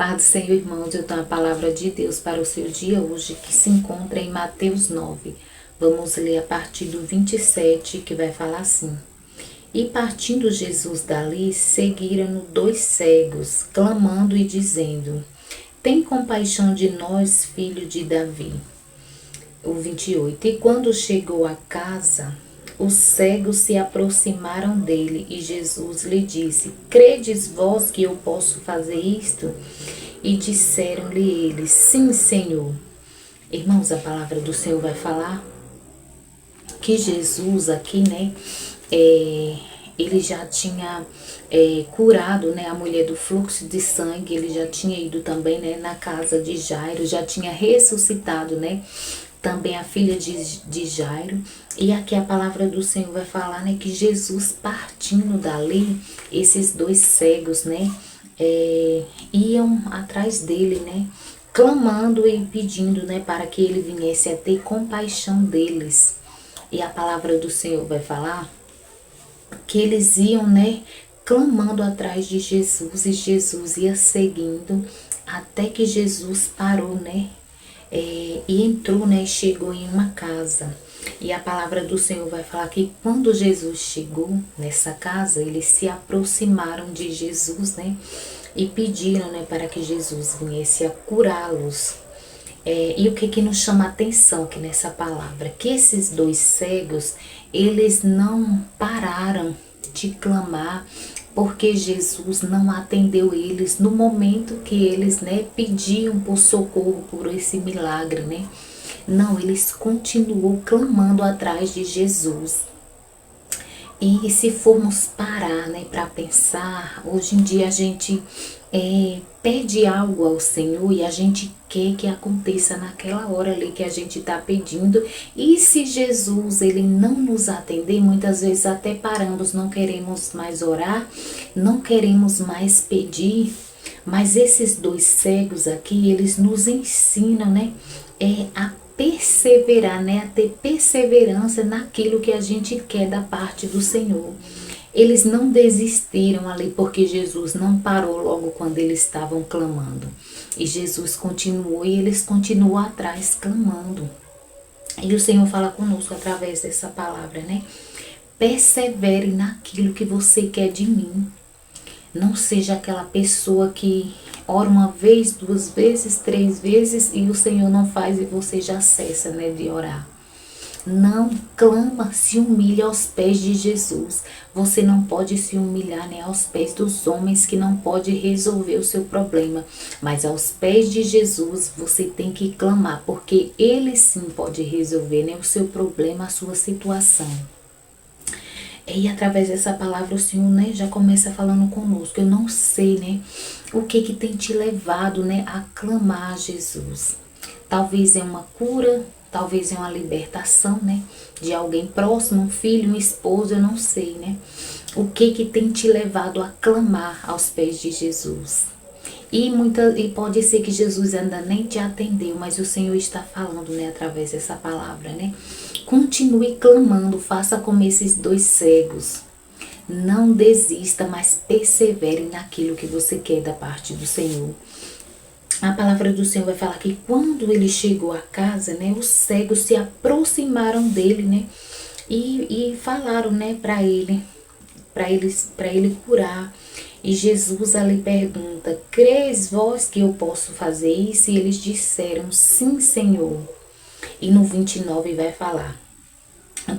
Paz do Senhor, irmãos, eu tenho a palavra de Deus para o seu dia hoje, que se encontra em Mateus 9. Vamos ler a partir do 27, que vai falar assim. E partindo Jesus dali, seguiram-no dois cegos, clamando e dizendo: Tem compaixão de nós, filho de Davi. O 28. E quando chegou a casa, os cegos se aproximaram dele e Jesus lhe disse: Credes vós que eu posso fazer isto? E disseram-lhe eles: Sim, Senhor. Irmãos, a palavra do Senhor vai falar que Jesus aqui, né, ele já tinha curado, né, a mulher do fluxo de sangue. Ele já tinha ido também, né, na casa de Jairo, já tinha ressuscitado, né, também a filha de Jairo. E aqui a palavra do Senhor vai falar, né, que Jesus partindo dali, esses dois cegos, né, iam atrás dele, né, clamando e pedindo, né, para que ele viesse a ter compaixão deles. E a palavra do Senhor vai falar que eles iam, né, clamando atrás de Jesus, e Jesus ia seguindo até que Jesus parou, né, e entrou, né, chegou em uma casa. E a palavra do Senhor vai falar que quando Jesus chegou nessa casa, eles se aproximaram de Jesus, né, e pediram, né, para que Jesus viesse a curá-los. E o que nos chama a atenção aqui nessa palavra? Que esses dois cegos, eles não pararam de clamar, porque Jesus não atendeu eles no momento que eles, né, pediam por socorro, por esse milagre, né? Não, eles continuam clamando atrás de Jesus. E se formos parar, né, para pensar, hoje em dia a gente pede algo ao Senhor e a gente quer que aconteça naquela hora ali que a gente está pedindo. E se Jesus ele não nos atender, muitas vezes até paramos, não queremos mais orar, não queremos mais pedir. Mas esses dois cegos aqui, eles nos ensinam, né, a perseverar, né, a ter perseverança naquilo que a gente quer da parte do Senhor. Eles não desistiram ali porque Jesus não parou logo quando eles estavam clamando. E Jesus continuou e eles continuam atrás clamando. E o Senhor fala conosco através dessa palavra, né? Persevere naquilo que você quer de mim. Não seja aquela pessoa que ora uma vez, duas vezes, três vezes e o Senhor não faz e você já cessa, né, de orar. Não, clama, se humilha aos pés de Jesus. Você não pode se humilhar, né, aos pés dos homens que não pode resolver o seu problema. Mas aos pés de Jesus você tem que clamar, porque Ele sim pode resolver, né, o seu problema, a sua situação. E através dessa palavra o Senhor, né, já começa falando conosco. Eu não sei, né, o que tem te levado, né, a clamar a Jesus. Talvez é uma cura, talvez é uma libertação, né, de alguém próximo, um filho, um esposo, eu não sei, né. O que tem te levado a clamar aos pés de Jesus. E pode ser que Jesus ainda nem te atendeu, mas o Senhor está falando, né, através dessa palavra, né. Continue clamando, faça como esses dois cegos. Não desista, mas persevere naquilo que você quer da parte do Senhor. A palavra do Senhor vai falar que quando ele chegou à casa, né, os cegos se aproximaram dele, né, e falaram, né, para ele curar. E Jesus ali pergunta: Crês vós que eu posso fazer isso? E eles disseram: Sim, Senhor. E no 29 vai falar: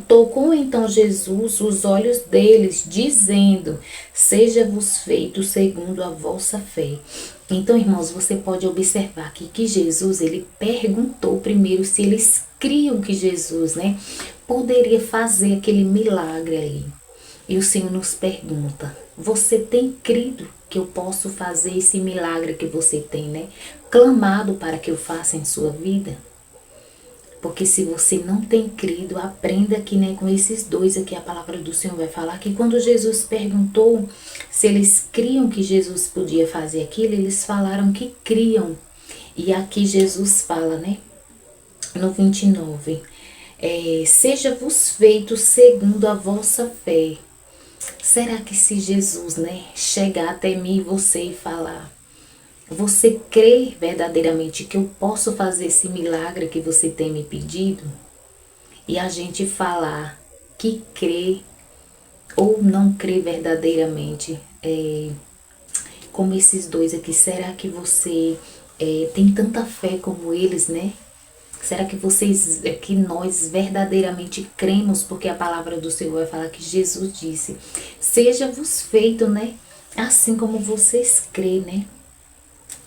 Tocou então Jesus os olhos deles, dizendo: Seja-vos feito segundo a vossa fé. Então, irmãos, você pode observar aqui que Jesus, ele perguntou primeiro se eles criam que Jesus, né, poderia fazer aquele milagre ali. E o Senhor nos pergunta: você tem crido que eu posso fazer esse milagre que você tem, né, clamado para que eu faça em sua vida? Porque se você não tem crido, aprenda aqui, né, com esses dois aqui, a palavra do Senhor vai falar que quando Jesus perguntou se eles criam que Jesus podia fazer aquilo, eles falaram que criam. E aqui Jesus fala, né, no 29, seja-vos feito segundo a vossa fé. Será que se Jesus, né, chegar até mim e você e falar: Você crê verdadeiramente que eu posso fazer esse milagre que você tem me pedido? E a gente falar que crê ou não crê verdadeiramente, como esses dois aqui, será que você tem tanta fé como eles, né? Será que vocês, que nós verdadeiramente cremos, porque a palavra do Senhor vai falar que Jesus disse, seja-vos feito, né? Assim como vocês creem, né?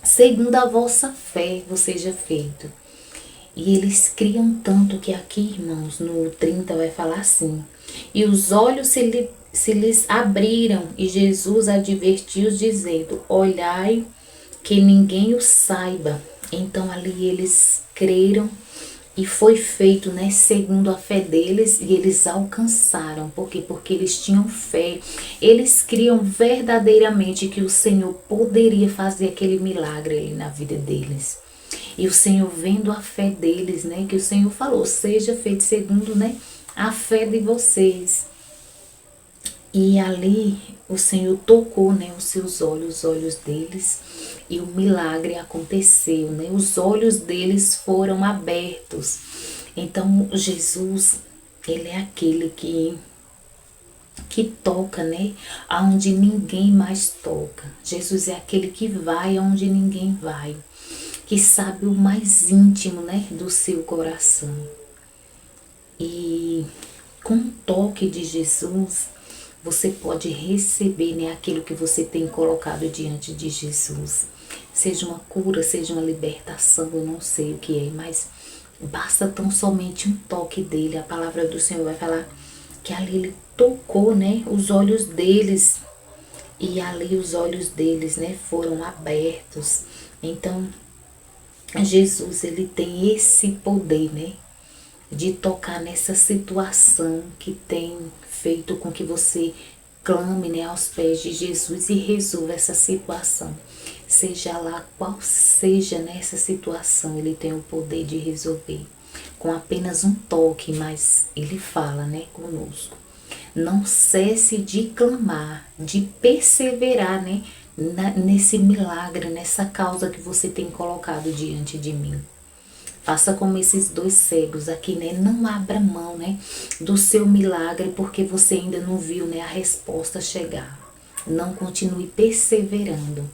Segundo a vossa fé, vos seja feito. E eles criam tanto que aqui, irmãos, no 30 vai falar assim, e os olhos se lhes abriram, e Jesus advertiu-os dizendo, olhai que ninguém o saiba. Então ali eles creram e foi feito, né, segundo a fé deles, e eles alcançaram. Por quê? Porque eles tinham fé. Eles criam verdadeiramente que o Senhor poderia fazer aquele milagre ali na vida deles. E o Senhor, vendo a fé deles, né, que o Senhor falou, seja feito segundo, né, a fé de vocês. E ali o Senhor tocou, né, os olhos deles, e o milagre aconteceu, né? Os olhos deles foram abertos. Então Jesus, ele é aquele que toca, né, aonde ninguém mais toca. Jesus é aquele que vai aonde ninguém vai, que sabe o mais íntimo, né, do seu coração. E com o toque de Jesus, você pode receber, né, aquilo que você tem colocado diante de Jesus. Seja uma cura, seja uma libertação, eu não sei o que é, mas basta tão somente um toque dele. A palavra do Senhor vai falar que ali ele tocou, né, os olhos deles, e ali os olhos deles, né, foram abertos. Então, Jesus, ele tem esse poder, né, de tocar nessa situação que tem feito com que você clame, né, aos pés de Jesus e resolva essa situação. Seja lá qual seja nessa situação, ele tem o poder de resolver. Com apenas um toque, mas ele fala, né, conosco. Não cesse de clamar, de perseverar, né, nesse milagre, nessa causa que você tem colocado diante de mim. Faça como esses dois cegos aqui, né? Não abra mão, né, do seu milagre porque você ainda não viu, né, a resposta chegar. Não continue perseverando,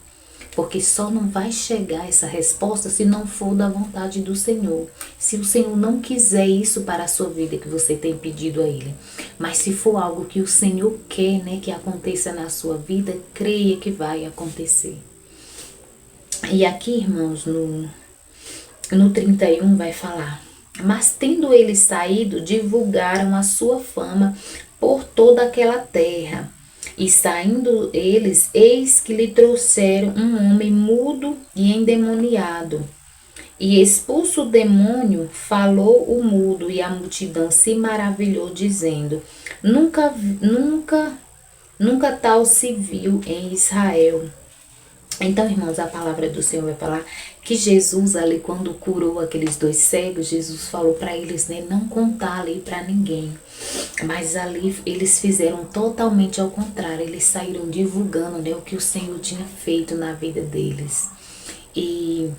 porque só não vai chegar essa resposta se não for da vontade do Senhor. Se o Senhor não quiser isso para a sua vida que você tem pedido a Ele. Mas se for algo que o Senhor quer, né, que aconteça na sua vida, creia que vai acontecer. E aqui, irmãos, no 31 vai falar, mas tendo eles saído, divulgaram a sua fama por toda aquela terra. E saindo eles, eis que lhe trouxeram um homem mudo e endemoniado. E expulso o demônio, falou o mudo, e a multidão se maravilhou, dizendo, nunca tal se viu em Israel. Então, irmãos, a palavra do Senhor vai falar que Jesus ali, quando curou aqueles dois cegos, Jesus falou para eles, né, não contar ali para ninguém. Mas ali eles fizeram totalmente ao contrário, eles saíram divulgando, né, o que o Senhor tinha feito na vida deles. E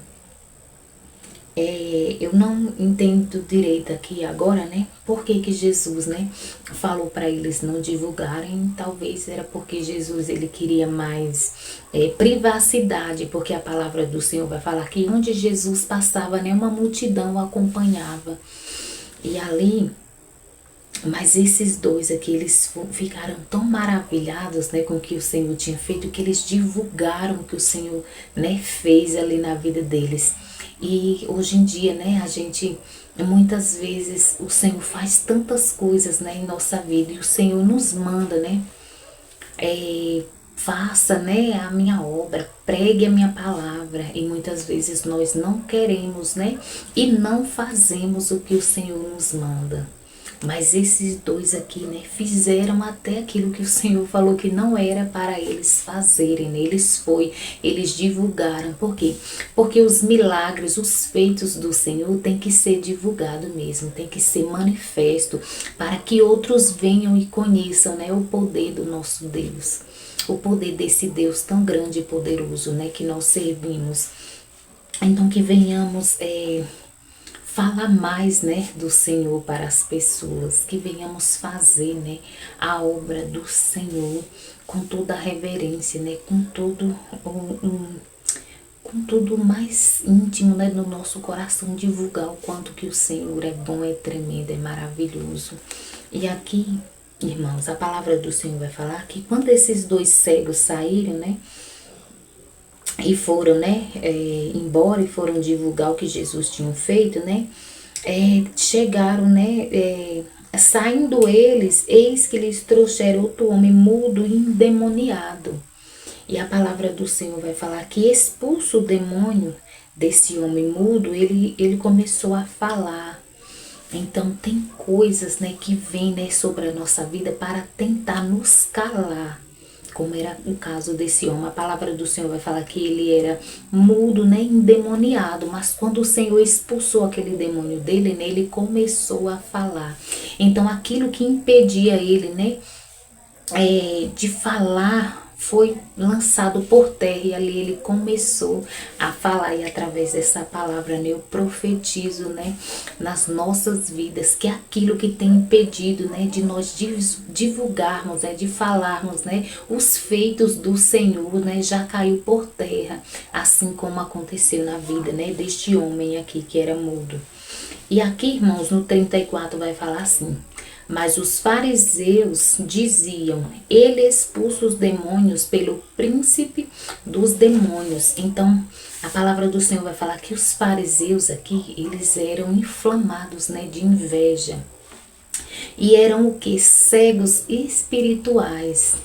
eu não entendo direito aqui agora, né? Por que que Jesus, né, falou para eles não divulgarem? Talvez era porque Jesus, ele queria mais privacidade, porque a palavra do Senhor vai falar que onde Jesus passava, né, uma multidão o acompanhava. E ali, mas esses dois aqui, eles ficaram tão maravilhados, né, com o que o Senhor tinha feito, que eles divulgaram o que o Senhor, né, fez ali na vida deles. E hoje em dia, né, a gente, muitas vezes, o Senhor faz tantas coisas, né, em nossa vida, e o Senhor nos manda, né, faça, né, a minha obra, pregue a minha palavra, e muitas vezes nós não queremos, né, e não fazemos o que o Senhor nos manda. Mas esses dois aqui, né, fizeram até aquilo que o Senhor falou que não era para eles fazerem, né? Eles divulgaram. Por quê? Porque os milagres, os feitos do Senhor tem que ser divulgado mesmo, tem que ser manifesto para que outros venham e conheçam, né, o poder do nosso Deus. O poder desse Deus tão grande e poderoso, né, que nós servimos. Então que venhamos falar mais, né, do Senhor para as pessoas, que venhamos fazer, né, a obra do Senhor com toda a reverência, né, com tudo mais íntimo, né, no nosso coração, divulgar o quanto que o Senhor é bom, é tremendo, é maravilhoso. E aqui, irmãos, a palavra do Senhor vai falar que quando esses dois cegos saíram, né, e foram, né, embora e foram divulgar o que Jesus tinha feito, né, chegaram, né, saindo eles, eis que lhes trouxeram outro homem mudo e endemoniado. E a palavra do Senhor vai falar que expulso o demônio desse homem mudo, ele começou a falar. Então tem coisas, né, que vêm, né, sobre a nossa vida para tentar nos calar, como era o caso desse homem. A palavra do Senhor vai falar que ele era mudo, né, endemoniado, mas quando o Senhor expulsou aquele demônio dele, né, ele começou a falar. Então aquilo que impedia ele, né, de falar foi lançado por terra, e ali ele começou a falar. E através dessa palavra, né, eu profetizo, né, nas nossas vidas, que aquilo que tem impedido, né, de nós divulgarmos, de falarmos, né, os feitos do Senhor, né, já caiu por terra, assim como aconteceu na vida, né, deste homem aqui que era mudo. E aqui, irmãos, no 34 vai falar assim: mas os fariseus diziam, ele expulsa os demônios pelo príncipe dos demônios. Então, a palavra do Senhor vai falar que os fariseus aqui, eles eram inflamados, né, de inveja. E eram o que? Cegos espirituais.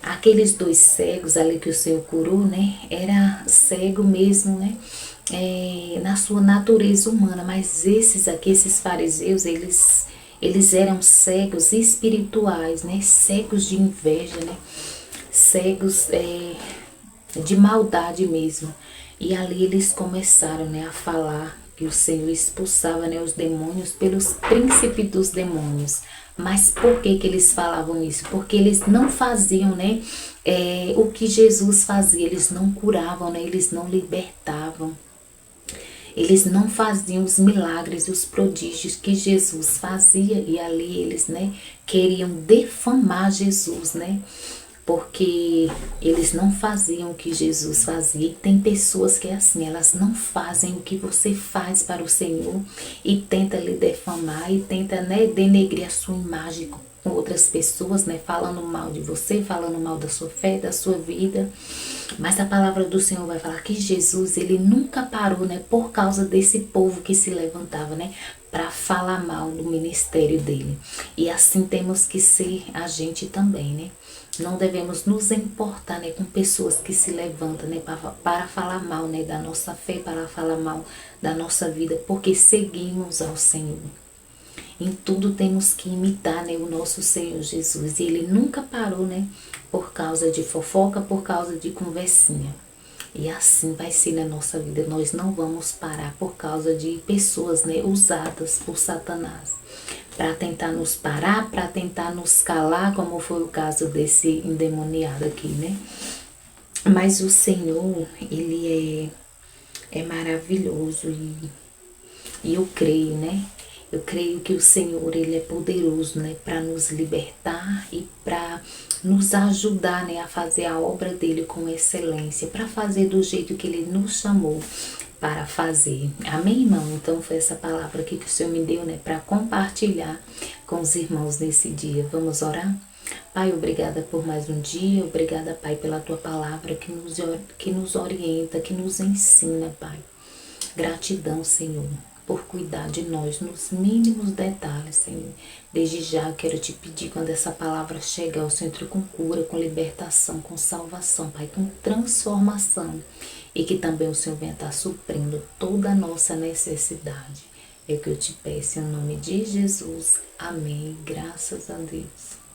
Aqueles dois cegos ali que o Senhor curou, né, era cego mesmo, né, na sua natureza humana. Mas esses aqui, esses fariseus, eles eram cegos espirituais, né? Cegos de inveja, né? Cegos de maldade mesmo. E ali eles começaram, né, a falar que o Senhor expulsava, né, os demônios pelos príncipes dos demônios. Mas por que que eles falavam isso? Porque eles não faziam, né, o que Jesus fazia. Eles não curavam, né? Eles não libertavam. Eles não faziam os milagres e os prodígios que Jesus fazia. E ali eles, né, queriam defamar Jesus, né? Porque eles não faziam o que Jesus fazia. E tem pessoas que é assim, elas não fazem o que você faz para o Senhor e tenta lhe defamar e tenta, né, denegrir a sua imagem com outras pessoas, né, falando mal de você, falando mal da sua fé, da sua vida. Mas a palavra do Senhor vai falar que Jesus, ele nunca parou, né, por causa desse povo que se levantava, né, para falar mal do ministério dele. E assim temos que ser a gente também, né? Não devemos nos importar, né, com pessoas que se levantam, né, para falar mal, né, da nossa fé, para falar mal da nossa vida, porque seguimos ao Senhor. Em tudo temos que imitar, né, o nosso Senhor Jesus. E ele nunca parou, né, por causa de fofoca, por causa de conversinha. E assim vai ser na nossa vida. Nós não vamos parar por causa de pessoas, né, usadas por Satanás para tentar nos parar, para tentar nos calar, como foi o caso desse endemoniado aqui, né? Mas o Senhor, ele é maravilhoso, e eu creio, né? Eu creio que o Senhor, ele é poderoso, né, para nos libertar e para nos ajudar, né, a fazer a obra dele com excelência, para fazer do jeito que ele nos chamou para fazer. Amém, irmão? Então foi essa palavra aqui que o Senhor me deu, né, para compartilhar com os irmãos nesse dia. Vamos orar? Pai, obrigada por mais um dia. Obrigada, Pai, pela tua palavra que nos orienta, que nos ensina, Pai. Gratidão, Senhor, por cuidar de nós nos mínimos detalhes, Senhor. Desde já quero te pedir, quando essa palavra chegar ao centro, com cura, com libertação, com salvação, Pai, com transformação, e que também o Senhor venha estar suprindo toda a nossa necessidade. É o que eu te peço em nome de Jesus. Amém. Graças a Deus.